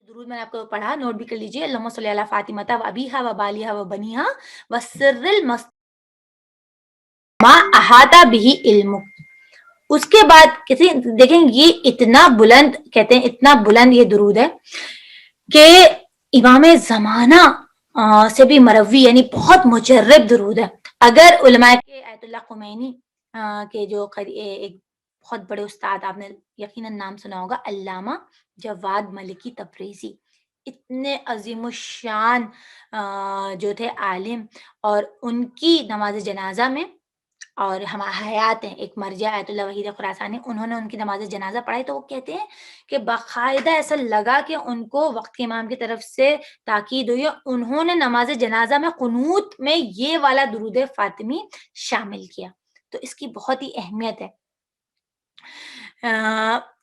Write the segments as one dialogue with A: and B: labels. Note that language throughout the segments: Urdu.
A: درود میں نے آپ کو پڑھا، نوٹ بھی کر لیجیے. اللہم صلی علی فاطمہ و ابیہا و بالیہا و بنیہا و سر ما احاطہ بھی علم. اس کے بعد کسی دیکھیں یہ اتنا بلند کہتے ہیں، اتنا بلند یہ درود ہے کہ امام زمانہ سے بھی مروی، یعنی بہت مجرب درود ہے. اگر علماء کے آیت اللہ خمینی کے جو ایک بہت بڑے استاد، آپ نے یقیناً نام سنا ہوگا، علامہ جواد ملکی تبریزی، اتنے عظیم الشان جو تھے عالم، اور ان کی نماز جنازہ میں، اور ہم حیات ہیں ایک مرجع آیت اللہ وحید خراسانی، انہوں نے ان کی نماز جنازہ پڑھائی تو وہ کہتے ہیں کہ باقاعدہ ایسا لگا کہ ان کو وقت کے امام کی طرف سے تاکید ہوئی، انہوں نے نماز جنازہ میں قنوت میں یہ والا درود فاطمی شامل کیا. تو اس کی بہت ہی اہمیت ہے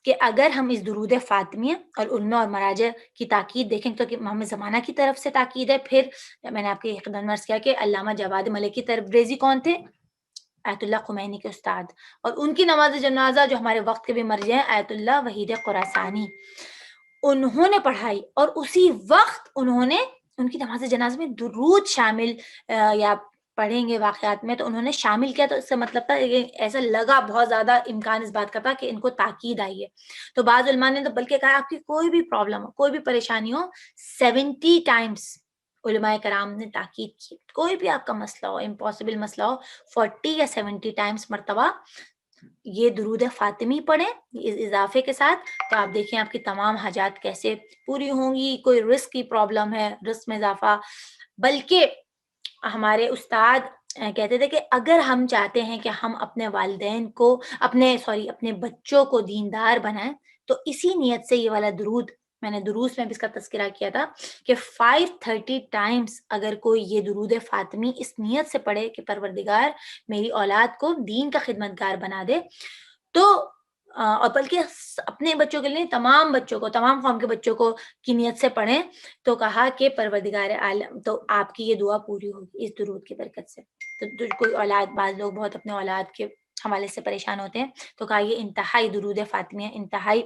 A: کہ اگر ہم اس درود فاطمیہ اور علماء اور مراجع کی تاکید دیکھیں تو کہ امام زمانہ کی طرف سے تاکید ہے. پھر میں نے آپ کے اقدام عرض کیا کہ علامہ جواد ملکی تبریزی کون تھے؟ آیت اللہ خمینی کے استاد، اور ان کی نماز جنازہ جو ہمارے وقت کے بھی مرجع ہیں آیت اللہ وحید خراسانی، انہوں نے پڑھائی، اور اسی وقت انہوں نے ان کی نماز جنازہ میں درود شامل یا پڑھیں گے واقعات میں تو انہوں نے شامل کیا. تو اس سے مطلب تھا ایسا لگا بہت زیادہ امکان اس بات کا تھا کہ ان کو تاکید آئی ہے. تو بعض علماء نے تو بلکہ کہا آپ کی کوئی بھی پرابلم ہو، کوئی بھی پریشانی ہو، 70 ٹائمز علماء کرام نے تاکید کی. کوئی بھی آپ کا مسئلہ ہو، امپاسبل مسئلہ ہو، 40 یا 70 ٹائمز مرتبہ یہ درود فاطمی پڑھیں اس اضافے کے ساتھ، تو آپ دیکھیں آپ کی تمام حاجات کیسے پوری ہوں گی. کوئی رزق کی پرابلم ہے، رزق میں اضافہ. بلکہ ہمارے استاد کہتے تھے کہ اگر ہم چاہتے ہیں کہ ہم اپنے والدین کو اپنے بچوں کو دیندار بنائیں تو اسی نیت سے یہ والا درود، میں نے دروس میں بھی اس کا تذکرہ کیا تھا کہ 530 ٹائمز اگر کوئی یہ درود فاطمی اس نیت سے پڑھے کہ پروردگار میری اولاد کو دین کا خدمتگار بنا دے، تو اور بلکہ اپنے بچوں کے لیے تمام بچوں کو، تمام قوم کے بچوں کو کی نیت سے پڑھیں، تو کہا کہ پروردگار عالم تو آپ کی یہ دعا پوری ہوگی اس درود کی برکت سے. تو کوئی اولاد، بعض لوگ بہت اپنے اولاد کے حوالے سے پریشان ہوتے ہیں، تو کہا یہ انتہائی درود فاطمیہ انتہائی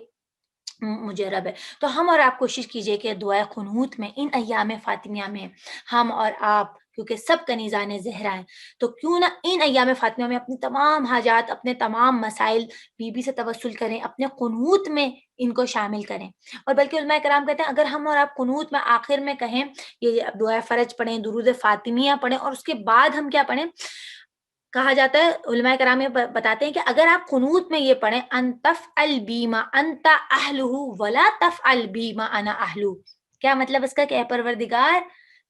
A: مجرب ہے. تو ہم اور آپ کوشش کیجئے کہ دعائے قنوت میں ان ایام فاطمیہ میں ہم اور آپ، کیونکہ سب کنیزان زہرا ہیں، تو کیوں نہ ان ایام فاطمیہ میں اپنی تمام حاجات، اپنے تمام مسائل بی بی سے توسل کریں، اپنے قنوت میں ان کو شامل کریں. اور بلکہ علماء کرام کہتے ہیں اگر ہم اور آپ قنوت میں آخر میں کہیں یہ دعائے فرج پڑھیں، درود فاطمیہ پڑھیں، اور اس کے بعد ہم کیا پڑھیں، کہا جاتا ہے، علماء کرام یہ بتاتے ہیں کہ اگر آپ قنوت میں یہ پڑھیں ان تفعل بیما انت اہلہ ولا تفعل بیما انا اہلہ، کیا مطلب اس کا کہ اے پروردگار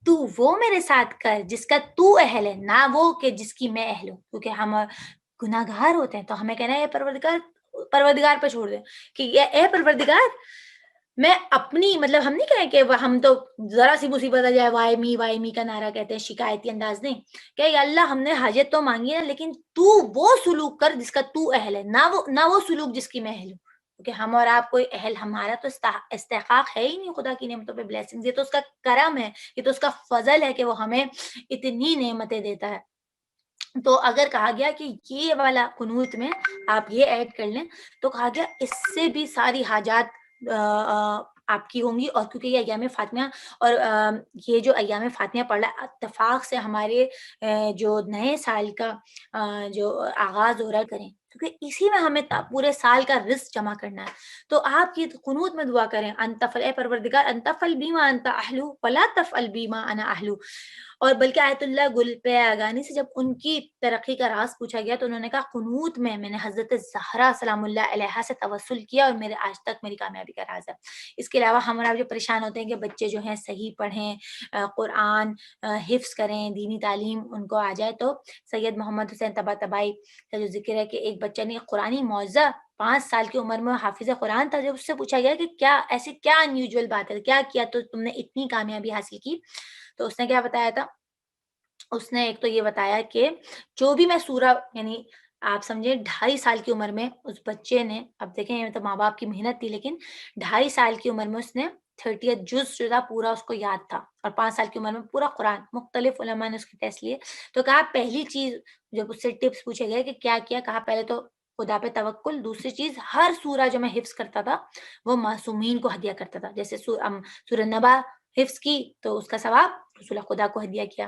A: تو وہ میرے ساتھ کر جس کا تو اہل ہے، نہ وہ کہ جس کی میں اہل ہوں. کیونکہ ہم گناہ گار ہوتے ہیں تو ہمیں کہنا ہے اے پروردگار پہ چھوڑ دیں کہ اے پروردگار میں اپنی، مطلب ہم نہیں کہیں کہ ہم تو ذرا سی مصیبت آ جائے وائی می کا نعرہ کہتے ہیں، شکایتی انداز نہیں کہ یا اللہ ہم نے حاجت تو مانگی ہے لیکن تو وہ سلوک کر جس کا تو اہل ہے، نہ وہ سلوک جس کی میں اہل ہوں. کیونکہ ہم اور آپ کوئی اہل، ہمارا تو استحقاق ہے ہی نہیں خدا کی نعمتوں پہ بلیسنگ. یہ تو اس کا کرم ہے، یہ تو اس کا فضل ہے کہ وہ ہمیں اتنی نعمتیں دیتا ہے. تو اگر کہا گیا کہ یہ والا قنوت میں آپ یہ ایڈ کر لیں تو کہا گیا اس سے بھی ساری حاجات آپ کی ہوں گی. اور کیونکہ یہ ایام فاطمیہ، اور یہ جو ایام فاطمیہ پڑھ رہا اتفاق سے ہمارے جو نئے سال کا جو آغاز ہو رہا کریں، کیونکہ اسی میں ہمیں پورے سال کا رزق جمع کرنا ہے. تو آپ کی قنوت میں دعا کریں انتفل، اے پروردگار انتفل بیما انت اہلو ولا تفعل بیما انا اہلو. اور بلکہ آیت اللہ گل پہ آگانی سے جب ان کی ترقی کا راز پوچھا گیا تو انہوں نے کہا قنوت میں نے حضرت زہرا سلام اللہ علیہا سے توسل کیا اور میرے آج تک میری کامیابی کا راز ہے. اس کے علاوہ ہم اور آپ جو پریشان ہوتے ہیں کہ بچے جو ہیں صحیح پڑھیں، قرآن حفظ کریں، دینی تعلیم ان کو آ جائے، تو سید محمد حسین طباطبائی کا جو ذکر ہے کہ ایک بچہ نے قرآنی معجزہ 5 سال کی عمر میں حافظ قرآن تھا، جب اس سے پوچھا گیا کہ کیا ایسی کیا انیوژل بات ہے، کیا کیا تو تم نے اتنی کامیابی حاصل کی، تو اس نے کیا بتایا تھا، اس نے ایک تو یہ بتایا کہ جو بھی میں سورہ، یعنی آپ سمجھے 2.5 سال کی عمر میں اس بچے نے، اب دیکھیں تو ماں باپ کی محنت تھی، لیکن 2.5 سال کی عمر میں اس نے 30 جز جو تھا پورا اس کو یاد تھا، اور 5 سال کی عمر میں پورا قرآن. مختلف علماء نے اس کی ٹیسٹ لیے تو کہا پہلی چیز جب اس سے ٹپس پوچھے گئے کہ کیا کیا، کہا پہلے تو خدا پہ توکل. دوسری چیز ہر سورہ جو میں حفظ کرتا تھا وہ معصومین کو ہدیہ کرتا تھا. جیسے سورہ نبا حفظ کی تو اس کا ثواب رسول خدا کو ہدیہ کیا.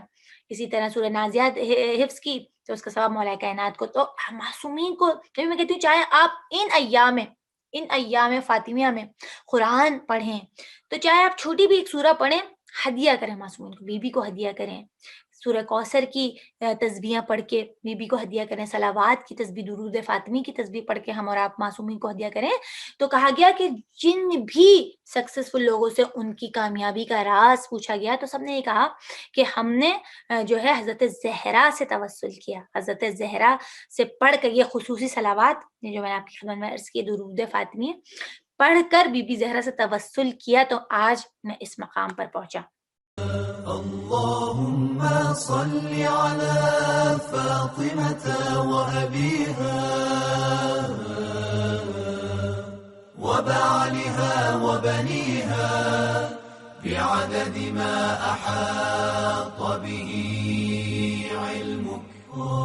A: اسی طرح سورہ نازیات حفظ کی تو اس کا ثواب مولا کائنات کو. تو معصومین کو میں کہتی ہوں چاہے آپ ان ایام فاطمیہ میں قرآن پڑھیں تو چاہے آپ چھوٹی بھی ایک سورہ پڑھیں ہدیہ کریں معصومین کو. بی بی کو ہدیہ کریں. سورہ کوثر کی تسبیحاں پڑھ کے بی بی کو ہدیہ کریں. صلوات کی تسبیح درود فاطمی کی تسبیح پڑھ کے ہم اور آپ معصومین کو ہدیہ کریں. تو کہا گیا کہ جن بھی سکسیسفل لوگوں سے ان کی کامیابی کا راز پوچھا گیا تو سب نے یہ کہا کہ ہم نے جو ہے حضرت زہرا سے توسل کیا. حضرت زہرا سے پڑھ کر یہ خصوصی صلوات جو میں نے آپ کی خدمت میں عرض کی درود فاطمی پڑھ کر بی بی زہرا سے توسل کیا تو آج میں اس مقام پر پہنچا.
B: اللهم صل على فاطمة وأبيها وبعلها وبنيها بعدد ما أحاط به علمك